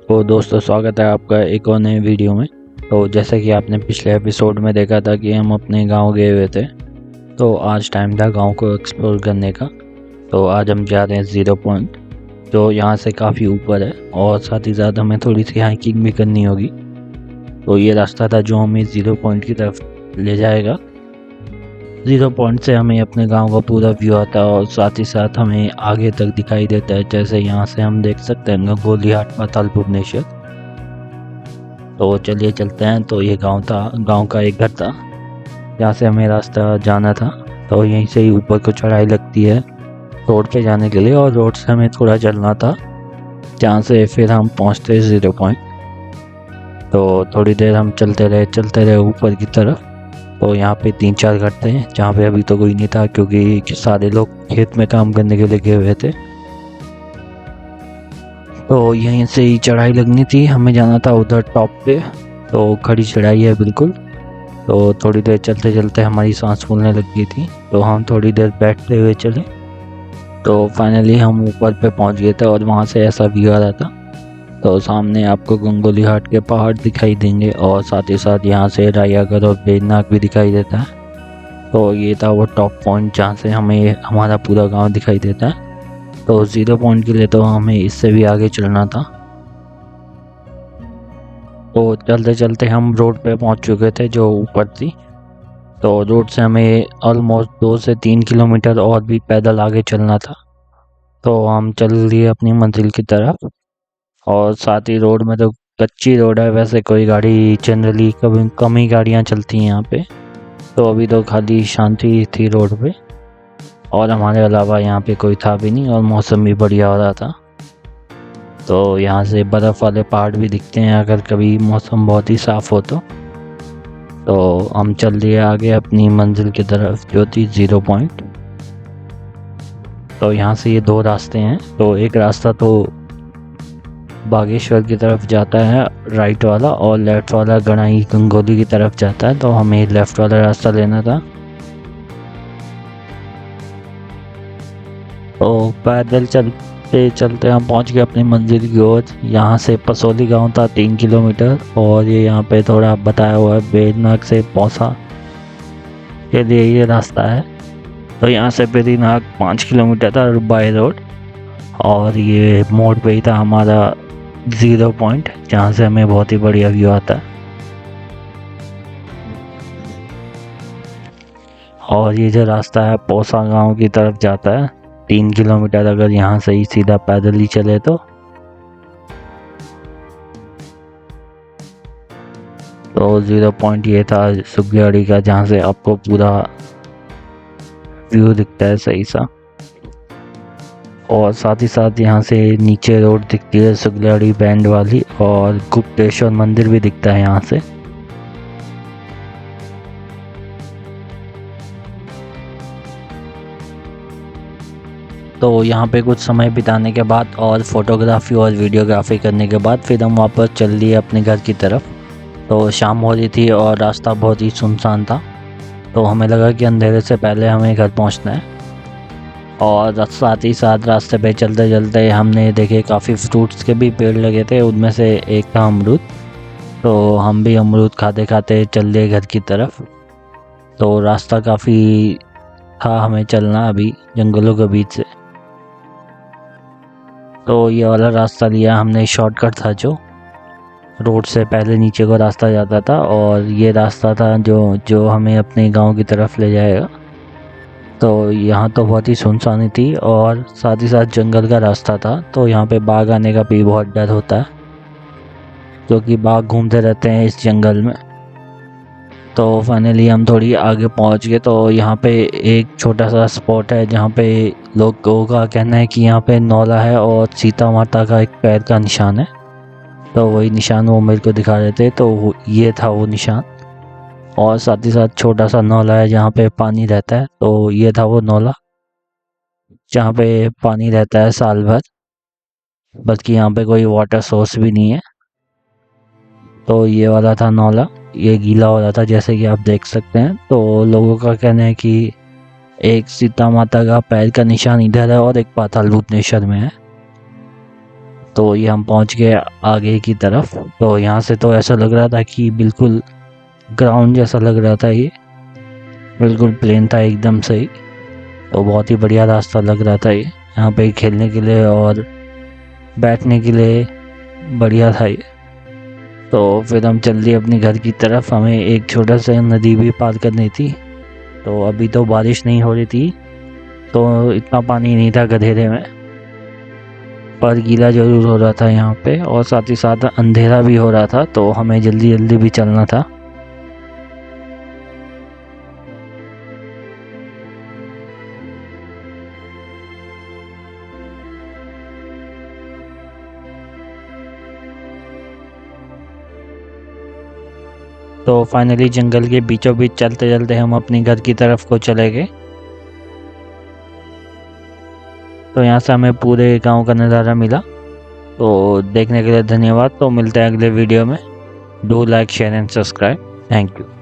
तो दोस्तों स्वागत है आपका एक और नए वीडियो में। तो जैसा कि आपने पिछले एपिसोड में देखा था कि हम अपने गांव गए हुए थे, तो आज टाइम था गांव को एक्सप्लोर करने का। तो आज हम जा रहे हैं ज़ीरो पॉइंट, जो यहाँ से काफ़ी ऊपर है और साथ ही साथ हमें थोड़ी सी हाइकिंग भी करनी होगी। तो ये रास्ता था जो हमें ज़ीरो पॉइंट की तरफ ले जाएगा। ज़ीरो पॉइंट से हमें अपने गांव का पूरा व्यू आता है और साथ ही साथ हमें आगे तक दिखाई देता है। जैसे यहाँ से हम देख सकते हैं गंगोलीहाट, पाताल, भुवनेश्वर। तो चलिए चलते हैं। तो ये गांव का एक घर था जहाँ से हमें रास्ता जाना था। तो यहीं से ही ऊपर को चढ़ाई लगती है रोड पे जाने के लिए, और रोड से हमें थोड़ा चलना था जहाँ से फिर हम पहुँचते ज़ीरो पॉइंट। तो थोड़ी देर हम चलते रहे ऊपर की तरफ। तो यहाँ पे 3-4 घर थे जहाँ पे अभी तो कोई नहीं था, क्योंकि सारे लोग खेत में काम करने के लिए गए हुए थे। तो यहीं से ही चढ़ाई लगनी थी, हमें जाना था उधर टॉप पे। तो खड़ी चढ़ाई है बिल्कुल। तो थोड़ी देर चलते चलते हमारी सांस फूलने लग गई थी, तो हम थोड़ी देर बैठते हुए चले। तो फाइनली हम ऊपर पे पहुंच गए थे और वहाँ से ऐसा व्यू आ रहा था। तो सामने आपको गंगोलीहाट के पहाड़ दिखाई देंगे और साथ ही साथ यहाँ से रायागढ़ और बेरनाग भी दिखाई देता है। तो ये था वो टॉप पॉइंट जहाँ से हमें हमारा पूरा गांव दिखाई देता है। तो ज़ीरो पॉइंट के लिए तो हमें इससे भी आगे चलना था। तो चलते चलते हम रोड पे पहुंच चुके थे जो ऊपर थी। तो रोड से हमें ऑलमोस्ट 2 से 3 किलोमीटर और भी पैदल आगे चलना था। तो हम चल लिए अपनी मंजिल की तरफ। और साथ ही रोड में तो कच्ची रोड है, वैसे कोई गाड़ी जनरली कभी कम ही गाड़ियाँ चलती हैं यहाँ पे। तो अभी तो खाली शांति थी रोड पे, और हमारे अलावा यहाँ पे कोई था भी नहीं, और मौसम भी बढ़िया हो रहा था। तो यहाँ से बर्फ़ वाले पहाड़ भी दिखते हैं अगर कभी मौसम बहुत ही साफ़ हो तो हम चल दिए आगे अपनी मंजिल की तरफ जो थी ज़ीरो पॉइंट। तो यहाँ से ये 2 रास्ते हैं। तो एक रास्ता तो बागेश्वर की तरफ जाता है राइट वाला, और लेफ़्ट वाला गणाई गंगोली की तरफ जाता है। तो हमें लेफ़्ट वाला रास्ता लेना था। तो पैदल चलते चलते हम पहुंच गए अपनी मंजिल की ओर। यहाँ से पसोली गांव था 3 किलोमीटर, और ये यहाँ पे थोड़ा बताया हुआ है बेरनाग से पौसा के लिए ये रास्ता है। तो यहाँ से बेरीनाग 5 किलोमीटर था बाय रोड, और ये मोड़ पे ही था हमारा ज़ीरो पॉइंट जहाँ से हमें बहुत ही बढ़िया व्यू आता है। और ये जो रास्ता है पौसा गांव की तरफ जाता है 3 किलोमीटर, अगर यहाँ से ही सीधा पैदल ही चले तो ज़ीरो पॉइंट ये था सुगलियाड़ी का, जहाँ से आपको पूरा व्यू दिखता है सही सा। और साथ ही साथ यहाँ से नीचे रोड दिखती है सुगलियाड़ी बैंड वाली, और गुप्तेश्वर मंदिर भी दिखता है यहाँ से। तो यहाँ पे कुछ समय बिताने के बाद और फोटोग्राफी और वीडियोग्राफी करने के बाद फिर हम वापस चल दिए अपने घर की तरफ। तो शाम हो रही थी और रास्ता बहुत ही सुनसान था, तो हमें लगा कि अंधेरे से पहले हमें घर पहुँचना है। और साथ ही साथ रास्ते पे चलते चलते हमने देखे काफ़ी फ्रूट्स के भी पेड़ लगे थे, उनमें से एक था अमरूद। तो हम भी अमरूद खाते खाते चल दिए घर की तरफ। तो रास्ता काफ़ी था हमें चलना अभी जंगलों के बीच से। तो ये वाला रास्ता लिया हमने, शॉर्टकट था जो रोड से पहले नीचे को रास्ता जाता था, और ये रास्ता था जो हमें अपने गांव की तरफ ले जाएगा। तो यहाँ तो बहुत ही सुनसानी थी और साथ ही साथ जंगल का रास्ता था। तो यहाँ पे बाघ आने का भी बहुत डर होता है, क्योंकि बाघ घूमते रहते हैं इस जंगल में। तो फाइनली हम थोड़ी आगे पहुँच गए। तो यहाँ पे एक छोटा सा स्पॉट है जहाँ पे लोगों का कहना है कि यहाँ पे नौला है और सीता माता का एक पैर का निशान है। तो वही निशान वो मेरे को दिखा रहे थे, तो ये था वो निशान। और साथ ही साथ छोटा सा नौला है जहाँ पे पानी रहता है। तो ये था वो नौला जहाँ पे पानी रहता है साल भर, बल्कि यहाँ पे कोई वाटर सोर्स भी नहीं है। तो ये वाला था नौला, ये गीला हो रहा था जैसे कि आप देख सकते हैं। तो लोगों का कहना है कि एक सीता माता का पैर का निशान इधर है और एक पाताल भुवनेश्वर में है। तो ये हम पहुंच गए आगे की तरफ। तो यहाँ से तो ऐसा लग रहा था कि बिल्कुल ग्राउंड जैसा लग रहा था, ये बिल्कुल प्लेन था एकदम सही। तो बहुत ही बढ़िया रास्ता लग रहा था ये, यहाँ पे खेलने के लिए और बैठने के लिए बढ़िया था ये। तो फिर हम चल दिए अपने घर की तरफ। हमें एक छोटा सा नदी भी पार करनी थी। तो अभी तो बारिश नहीं हो रही थी, तो इतना पानी नहीं था गधेरे में, पर गीला जरूर हो रहा था यहाँ पे, और साथ ही साथ अंधेरा भी हो रहा था, तो हमें जल्दी जल्दी भी चलना था। तो फाइनली जंगल के बीचों बीच चलते चलते हम अपने घर की तरफ को चले गए। तो यहाँ से हमें पूरे गांव का नज़ारा मिला। तो देखने के लिए धन्यवाद। तो मिलते हैं अगले वीडियो में। Do like, share and subscribe. Thank you.